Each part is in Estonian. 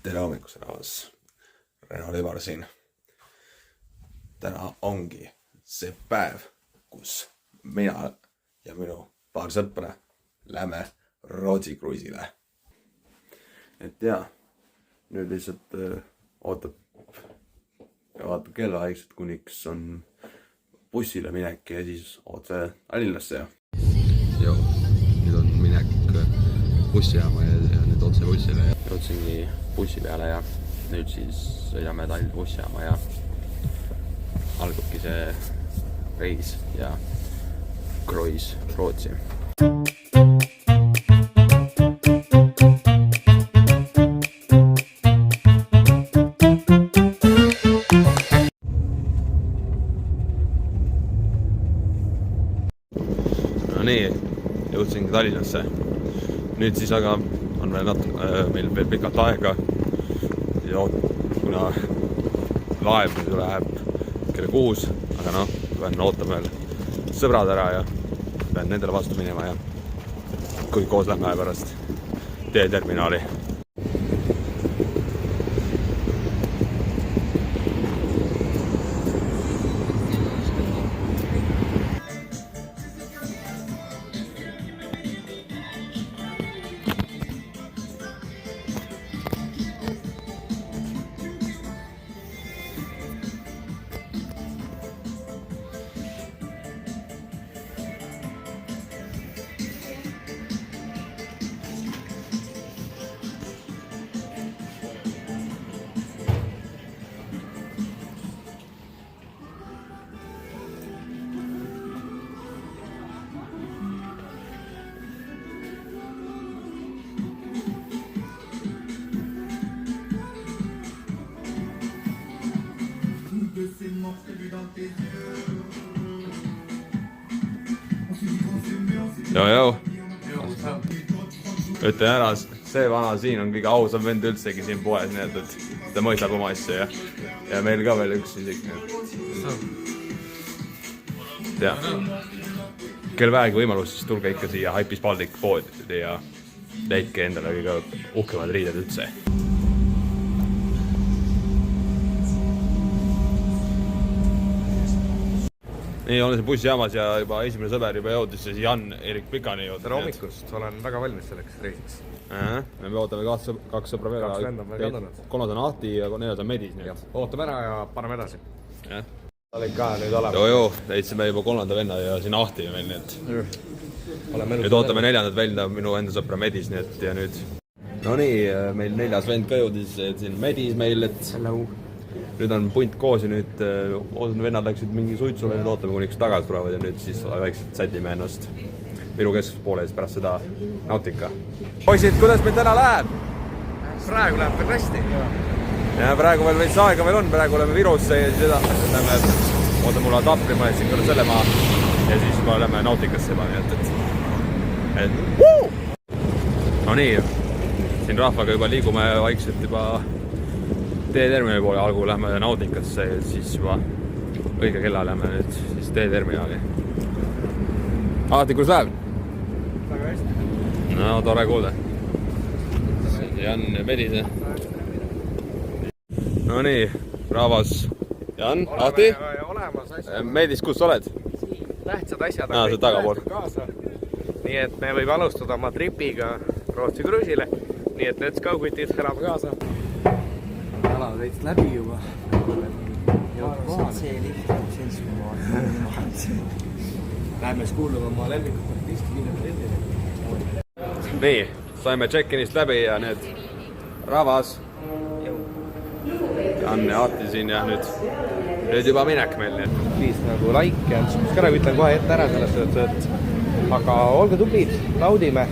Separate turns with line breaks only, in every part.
Tere hommikust, rahvas. Reno Libar siin. Täna ongi see päev, kus mina ja minu paar sõpra lähme Rootsi kruiisile. Et jaa, nüüd lihtsalt ootab ja vaatab kellaaegselt, kuniks on bussile minek ja siis otse Tallinnasse. Joo, nüüd on minek bussijaama ja nüüd otse bussile. Jõudsingi bussi peale ja nüüd siis sõidame Tallinna bussijaama ja algabki see reis ja kruiis Rootsi. No nii, jõudsingi Tallinnasse. Nüüd siis aga on meil veel pikalt aega ja kuna laev nüüd läheb kell 6, aga noh, pean ootama veel sõbrad ära ja pean nendele vastu minema ja kui koos lähme pärast teeterminali. Joo. Ütlen ära, see vana siin on kõige ausam vend üldsegi siin poes, nii et ta mõistab oma asju ja meil ka veel üks isik. Ja kel vähegi võimalus, siis tulge ikka siia Haipis Baltic poodi ja leidke endale kõige uhkemad riided üldse. Nii on see bussijaamas ja juba esimene sõber juba jõudis siis Jan-Erik Pikani jõudis.
Tere hommikust, olen väga valmis selleks reisiks.
Me ootame kaks sõbra veel.
Kaks venda on veel kandunud.
Kolmas on Ahti ja neljas on Medis.
Ootame ära ja paneme edasi. Olid ka nüüd olema.
Joo, leidsime juba kolmanda venna ja siin Ahti veel, nii et nüüd ootame neljandat venda, minu enda sõpra Medis, nii et ja nüüd. No nii, meil neljas vend ka jõudis siin Medis meil, et nüüd on punt koos ja nüüd vennad läksid mingi suitsule, nüüd ootame kuniks tagasi tulevad ja nüüd siis väikselt sätime ennast Viru keskuspoole siis pärast seda Nautica. Poisid, kuidas meil täna läheb?
Praegu läheb veel hästi.
Ja praegu veel veits aega veel on, praegu oleme Virusse ja siis lähme, oota mulle Taprima ja siin kõrval selle maa ja siis me oleme Nauticasse juba, nii et no nii, siin rahvaga juba liigume vaikselt juba teeterminali poole, algu lähme Nauticasse ja siis juba õige kella lähme nüüd siis teeterminali. Ahti, kus läheb?
Väga hästi.
No, tore kuulda. Jan ja Medise. No nii, rahvas. Jan, Ahti?
Olemas asjad.
Medis, kus oled?
Tähtsad asjad
see tagapool.
Kaasa. Nii et me võime alustada oma tripiga Rootsi kruiisile. Nii et let's go, kutid, elame kaasa.
Jalad veits läbi juba. See liht on seltsmaa.
Läheme kuulame oma lemmikut artisti Viine.
Nii, saime check-inist läbi ja nüüd rahvas. Jan ja Ahti siin ja nüüd juba minek meil.
Viis nagu like ja ka nagu ütlen kohe ette ära selles tööd, et aga olge tublid, naudime.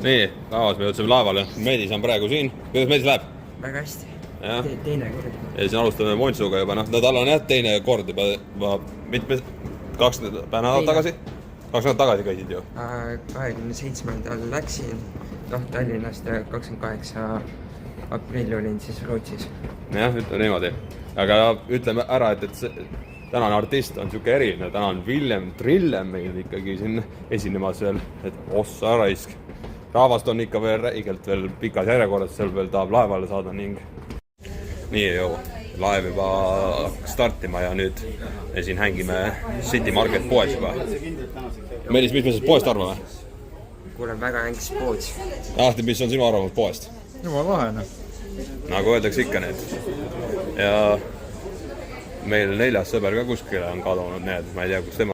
Nii, rahvas, me jõudsime laevale. Medis on praegu siin. Kuidas Medis läheb?
Väga hästi.
Ja.
Teine kord.
Ja siis alustame Montsuga juba, tal on jah teine kord juba mitmes, 2 nädalat tagasi? 2 nädalat tagasi käisid ju?
27. läksin Tallinnast ja 28. aprill olin siis Rootsis.
Jah, ütleme niimoodi. Aga ütleme ära, et tänane artist on siuke eriline, täna on Villem Trillem meil ikkagi siin esinemas veel, et ossa raisk. rahvast on ikka veel räigelt veel pikas järjekorras, seal veel tahab laevale saada ning nii ju, laev juba startima ja nüüd me siin hängime City Market poes juba. Meelis, mis me sellest poest arvame?
kuule, väga hängis pood.
Ahti, mis on sinu arvamus poest?
Jumal lahe,
Nagu öeldakse ikka need. Ja meil 4. sõber ka kuskile on kadunud, need, ma ei tea, kus tema.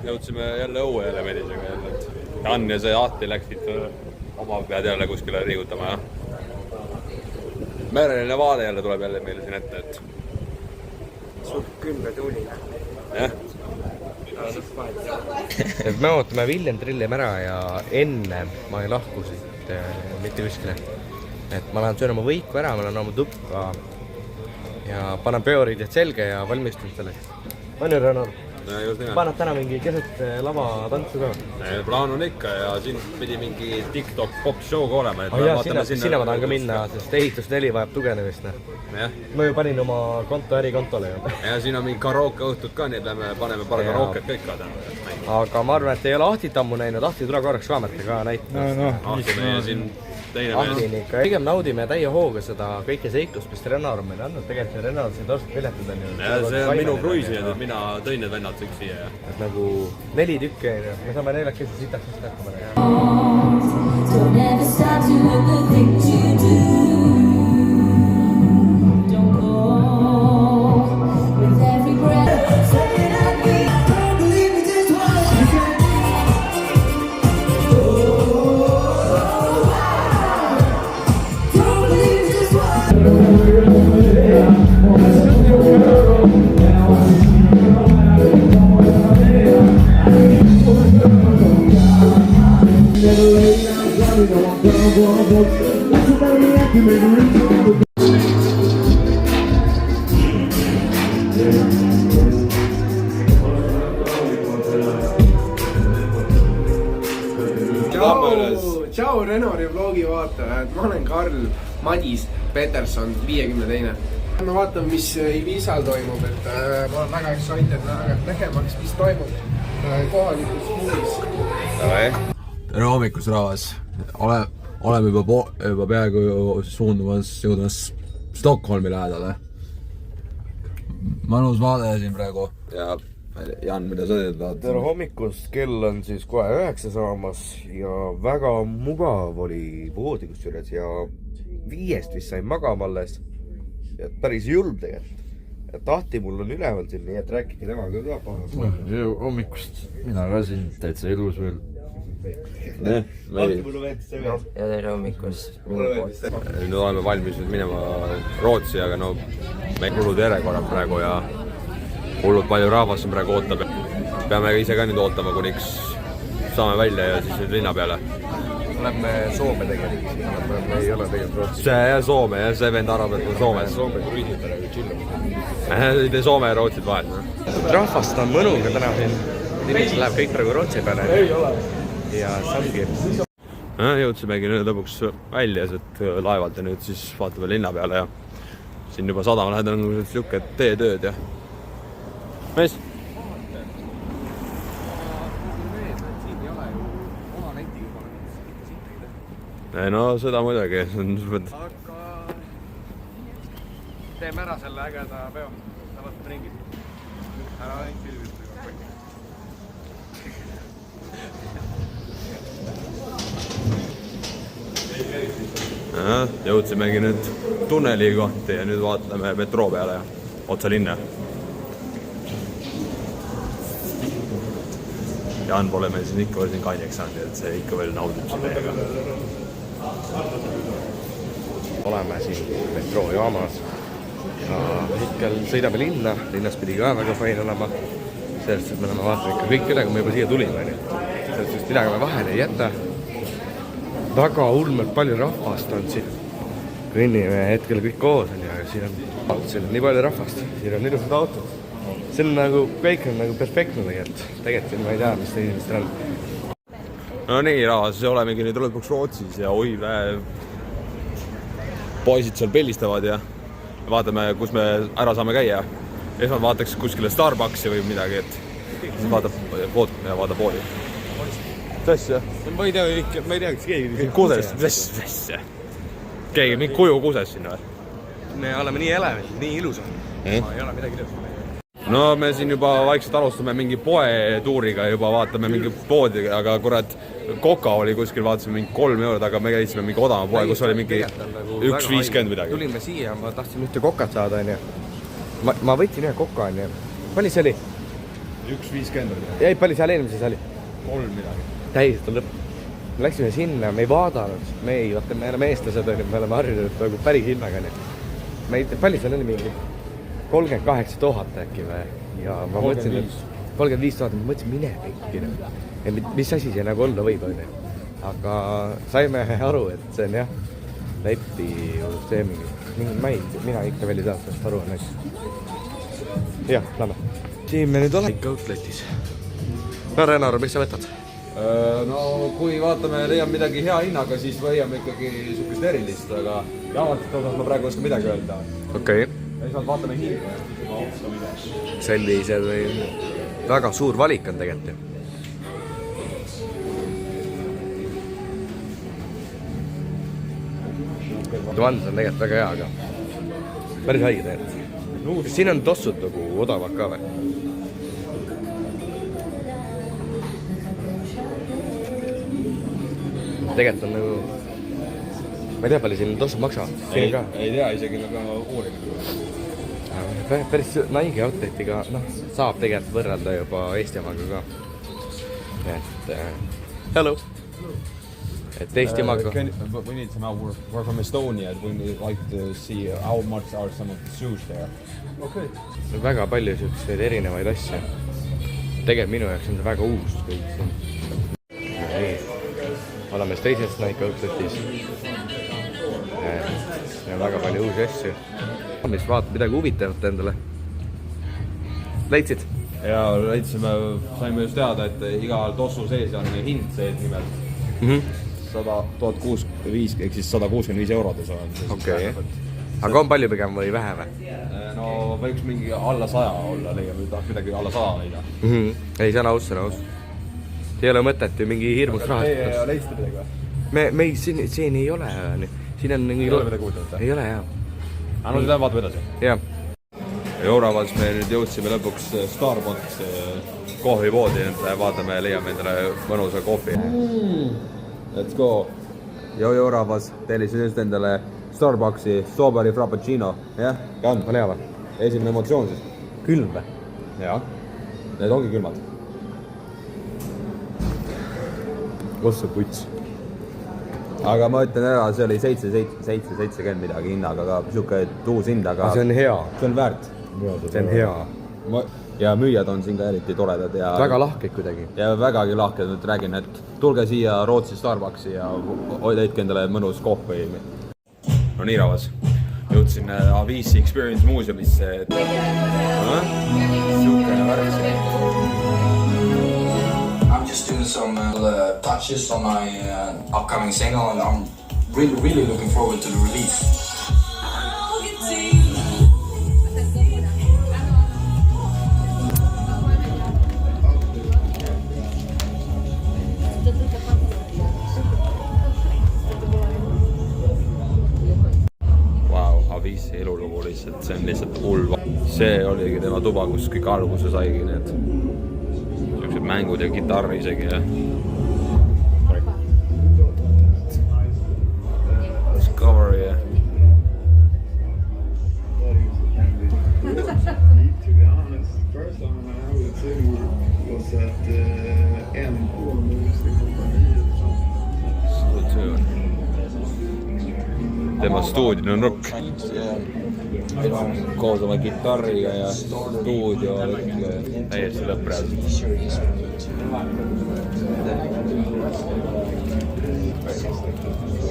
Jõudsime jälle õue jälle Meelisega jälle. Jan ja see Ahti läksid oma pead jälle kuskile liigutama. Mereline vaade jälle tuleb jälle meile siin ette, et
Suht külmetuuline.
jah.
Et me ootame Villem Trillem ära ja enne ma ei lahku siit mitte kuskile. Et ma lähen söön oma võiku ära, ma lähen oma tuppa ja panen peoriided selge ja valmistun selleks. On ju, Renar? Paned täna mingi keset lava tantsu ka?
Plaan on ikka ja siin pidi mingi TikTok pop show ka olema.
Sinna ma tahan ka minna, sest ehitus 4 vajab tugevnemist. Ma ju panin oma konto ärikontole.
Ja siin on mingi karaoke õhtud ka, nii et paneme paar karooket kõik ka täna.
Aga ma arvan, et ei ole Ahtit ammu näinud. Ahti tule korraks kaamertega näitama.
Ahti meie siin teine mees.
Pigem naudime täie hooga seda kõike seiklust, mis Renar on meile andnud. Tegelikult Renar on siin torstud piletid on ju.
See on minu kruisi ja mina tõin need vennad kõik siia.
Et nagu 4 tükki, me saame neljaks sitaks vist hakkama.
Don't ever stop doing the things you do. Don't go with every breath. Say it again. Don't believe me this once. Don't believe me this once.
Tšau Renori vlogi vaatajad, ma olen Karl Madis Peterson, 52. Ma vaatan, mis Ibiisal toimub, et ma olen väga excited nägemaks, mis toimub kohalikus kuulis.
Tere hommikust, rahvas. Oleme juba peaaegu jõudmas Stockholmi lähedale. Mõnus vaade siin praegu. Ja Jan, mida sa teed?
Tere hommikust, kell on siis kohe 9 saamas ja väga mugav oli voodi kusjuures ja 5 vist sain magama alles. Päris julm tegelikult. Tahti mul on üleval siin, nii et rääkige temaga ka paha.
Hommikust, mina ka siin täitsa ilus veel.
Ja tere hommikust.
Nüüd oleme valmis minema Rootsi, aga no me hullud järjekorrad praegu ja hullud palju rahvast siin praegu ootab. Peame ise ka nüüd ootama, kuniks saame välja ja siis nüüd linna peale.
Oleme Soome tegelikult, me ei ole tegelikult Rootsi.
See Soome ja see vend arvab, et on Soomes.
Soome kruisid praegu chillama.
Ei tee Soome ja Rootsid vahet.
Rahvast on mõnuga täna siin. Inimesed läheb kõik praegu Rootsi peale. Ja samgi.
Jõudsimegi nüüd lõpuks välja siit laevalt ja nüüd siis vaatame linna peale ja siin juba sadama lähedal on siuke teetööd ja mees? No seda muidugi.
Aga teeme ära selle ägeda peo. Ta võtab ringi. Ära ainult pilvist.
Jõudsimegi nüüd tunneli kohti ja nüüd vaatame metroo peale ja otsa linna. Jaan pole meil siin ikka veel siin kaineks saanud, et see ikka veel naudib siin meiega.
Oleme siin metroojaamas ja hetkel sõidame linna. Linnas pidi ka väga fine olema. Sellest, et me oleme vaatama ikka kõik üle, kui me juba siia tulime. Sellest, et midagi me vahele ei jäta. Väga ulmelt palju rahvast on siin. Kõnnime hetkel kõik koos on ja siin on nii palju rahvast. Siin on ilusad autod. See on nagu, kõik on nagu perfektne tegelikult. Tegelikult ma ei tea, mis inimestel on.
No nii, rahvas, olemegi nüüd lõpuks Rootsis ja oi, poisid seal pellistavad ja vaatame, kus me ära saame käia. Esmalt vaataks kuskile Starbucksi või midagi, et siis vaatab poodi.
Mis asja?
ma ei tea, kas keegi
Kuses, mis asja? Keegi mingi kuju kuses sinna või?
me oleme nii elevil, nii ilus on. Ma ei ole midagi ilus.
No me siin juba vaikselt alustame mingi poetuuriga juba, vaatame mingi poodi, aga kurat, Coca oli kuskil, vaatasime mingi 3 eurot, aga me käisime mingi odava poe, kus oli mingi 1,50 midagi.
Tulime siia, ma tahtsin ühte kokat saada, onju. Ma võtsin ühe koka, onju. Palju see oli?
1,50 või?
Ei, palju seal eelmises oli?
3 midagi.
Täiselt on lõpp. Me läksime sinna, me ei vaadanud. Me oleme eestlased, onju, me oleme harjunud nagu päris hinnaga, onju. Palju seal oli mingi? 38 000 äkki või? Ja ma mõtlesin, et 35 000, ma mõtlesin, mine pikki. Mis asi see nagu olla võib, onju. Aga saime aru, et see on jah, Läti see mina ikka veel ei tea, sellest aru on näiteks. Jah, lähme. Siin me nüüd oleme ikka outletis. No Renar, mis sa võtad?
No kui vaatame, leiame midagi hea hinnaga, siis leiame ikkagi sihukest erilist, aga jaamatite osas ma praegu ei oska midagi öelda.
Okei.
Ja siis vaatame hinda ja siis juba otsame.
Sellised või väga suur valik on tegelikult ju. Tuandus on tegelikult väga hea, aga päris haige tegelikult. Siin on tossud nagu odavad ka või? Tegelikult on nagu, ma ei tea, palju siin tossud maksavad.
Ei tea, isegi nagu uurimine.
Päris naige outletiga, noh, saab tegelikult võrrelda juba Eesti omaga ka. Et, hello. Et Eesti omaga.
We need some help. We're from Estonia. We would like to see how much are some of the shoes there.
Okay. Väga palju selliseid erinevaid asju. Tegelikult minu jaoks on see väga uus kõik siin. Nii. Oleme teises Nike outletis. Ja väga palju uusi asju. Mis vaatad midagi huvitavat endale? Leidsid?
Ja leidsime, saime just teada, et igal tossu sees on hind sees nimelt 100,065 ehk siis 165 eurodes on.
Okei. Aga on palju pigem või vähe või?
No võiks mingi alla 100 olla, leiame, tahaks midagi alla 100 leida.
Ei, see on aus, see on aus. Ei ole mõtet ju mingi hirmus rahastada.
Leidsite midagi või?
Me ei, siin ei ole. Siin on mingi...
Ei ole midagi huvitavat?
Ei ole, jah.
Aga no seda vaatame edasi.
Jah.
Euravas me nüüd jõudsime lõpuks Starbucks kohvipoodi, vaatame ja leiame endale mõnusa kohvi. Let's go! Euravas tellisin just endale Starbucksi Strawberry Frappuccino. Jah, on.
On hea või?
Esimene emotsioon siis.
Külm või?
Jah, need ongi külmad.
Ossa puts.
Aga ma ütlen ära, see oli 7,70 midagi hinnaga, aga sihuke uus hind, aga
see on hea.
See on väärt.
See on hea.
Ja müüjad on siin ka eriti toredad ja
väga lahked kuidagi.
Ja vägagi lahked, nüüd räägin, et tulge siia Rootsi Starbucksi ja leidke endale mõnus kohvi. No nii rahvas, jõudsin A5 Experience muuseumisse, et siukene värk see.
I'm just doing some touches on my upcoming single, and I'm really looking forward to the release.
Wow, A5 elulugu lihtsalt, see on lihtsalt hull. See oligi tema tuba, kus kõik alguse saigi need mängud ja kitarr isegi ja Discovery ja tema stuudio nurk koos oma kitarriga ja stuudio täiesti lõppreaalselt.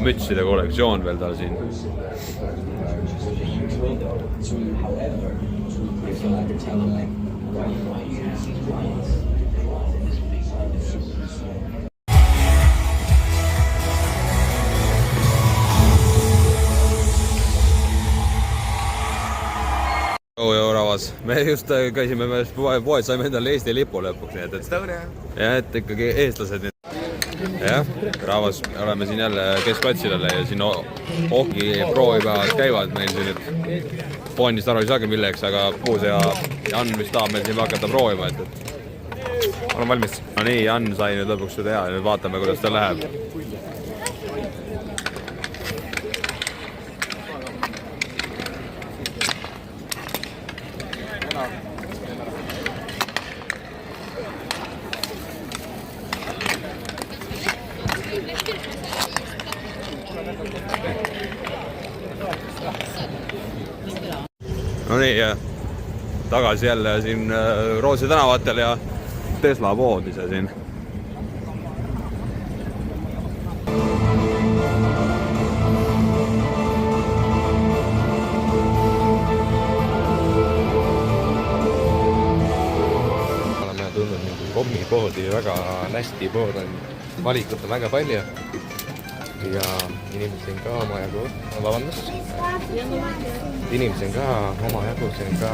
Mütside kollektsioon veel tal siin. Euravas. Me just käisime poed, saime endale Eesti lipu lõpuks, nii et ja et ikkagi eestlased.
jah, rahvas, oleme siin jälle keskplatsil jälle ja siin ohki proovipäevad käivad meil siin, et fondist aru ei saagi milleks, aga Puus ja Jan vist tahab meil siin hakata proovima, et olen valmis. No nii, Jan sai nüüd lõpuks seda teha ja nüüd vaatame, kuidas ta läheb. No nii, tagasi jälle siin Rootsi tänavatel ja Tesla pood ise siin.
Oleme tulnud mingi kommipoodi, väga nästi pood on, valikut on väga palju. Ja inimesi on ka omajagu, vabandust, inimesi on ka omajagu, see on ka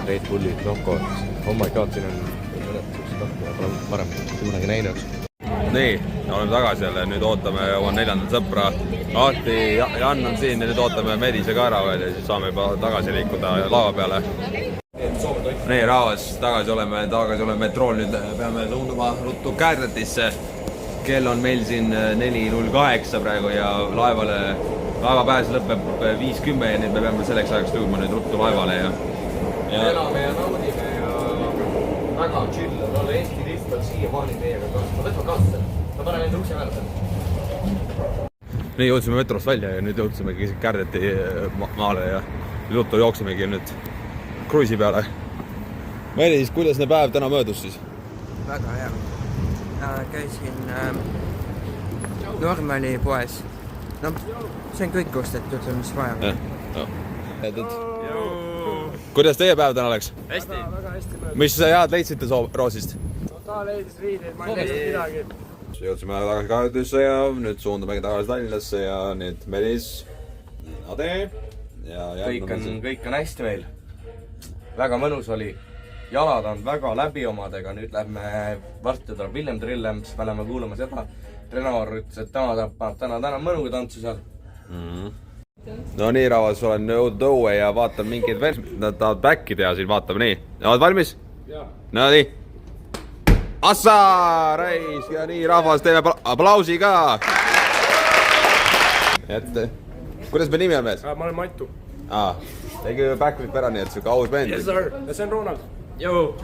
Red Bullid, Nokod, oh my god, siin on varem kunagi näinud.
Nii, oleme tagasi jälle, nüüd ootame oma 4. sõpra. Ahti, Jan on siin ja nüüd ootame Medise ka ära veel ja siis saame juba tagasi liikuda laeva peale. Nii, rahvas, tagasi oleme metrool, nüüd peame suunduma ruttu Kärdetisse. Kell on meil siin 4:08 praegu ja laeva pääs lõpeb 5:10 ja nüüd me peame selleks ajaks jõudma nüüd ruttu laevale ja
elame ja naudime ja väga chill on olla Eesti lipp on siiamaani meiega kaasa. Ma võtma kaasa, ma panen enda ukse peale.
Nii, jõudsime metrost välja ja nüüd jõudsimegi Kärdeti maale ja juttu jooksemegi nüüd kruisi peale. Meelis, kuidas ne päev täna möödus siis?
Väga hea. Käisin Normali poes. No, see on kõik ostetud, mis vaja.
Kuidas teie päev täna läks?
Hästi. Väga hästi.
Mis head leidsite Rootsist?
Ta leidis riideid, ma ei leidnud midagi.
Jõudsime tagasi Kaardusse ja nüüd suundumegi tagasi Tallinnasse ja nüüd Meelis, Ade ja
kõik on hästi meil. Väga mõnus oli. Jalad on väga läbi omadega, nüüd lähme varsti tuleb Villem Trillem, siis me lähme kuulama seda. Renovar ütles, et täna mõnuga tantsu seal.
No nii, rahvas, olen jõudnud õue ja vaatan mingeid veel, nad tahavad backi teha siin, vaatame nii. Oled valmis? Jaa. No nii. Assa, reis ja nii, rahvas, teeme aplausi ka. Kuidas me nimi on mees?
Ma olen Mattu.
Tegi backflip ära, nii et siuke aus bänd.
Yes sir, ja see on Ronald. Joo.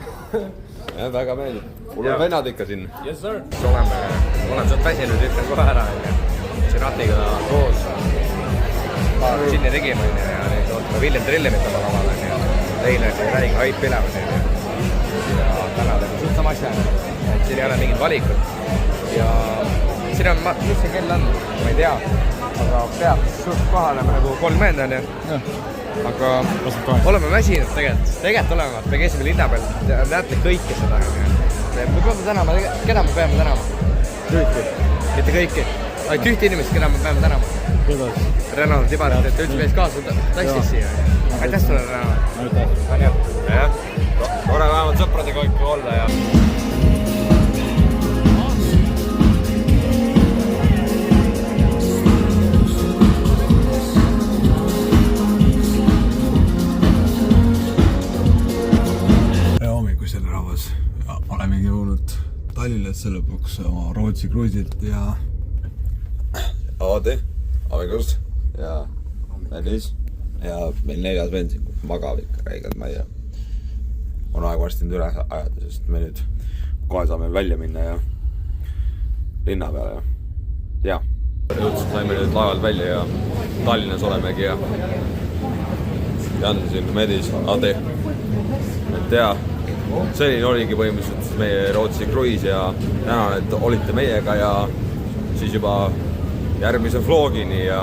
Ja, väga meeldib. Mul on vennad ikka siin.
Yes sir.
Olen sealt väsinud, ütlen kohe ära. See Ratiga koos sinna tegime ja nüüd ootame Villem Trillemit oma lavale. Eile oli räägi haip pilemas ja täna teeme suht sama asja. Siin ei ole mingit valikut. Ja siin on, mis see kell on? Ma ei tea. Aga peaks suht kohale nagu 30 on ju. Aga oleme väsinud tegelikult oleme, me käisime linna peal, näete kõike seda. Me peame tänama, keda me peame tänama? Kõiki. Mitte kõiki, ainult ühte inimest, keda me peame tänama. Kuidas? Renald Tibaret, et üldse mees kaasa tassis siia. Aitäh sulle, Renald. Aitäh. Tore vähemalt sõpradega ikka olla ja...
Olemegi jõudnud Tallinnasse lõpuks oma Rootsi kruisilt ja Aade, Aegust ja Meelis ja meil 4. vend siin magab ikka räigelt, ma ei tea. On aeg varsti nüüd üle ajada, sest me nüüd kohe saame välja minna ja linna peale ja saime nüüd laevalt välja ja Tallinnas olemegi ja Jan siin, Meelis, Aade, et ja selline oligi põhimõtteliselt meie Rootsi kruiis ja tänan, et olite meiega ja siis juba järgmise vlogini ja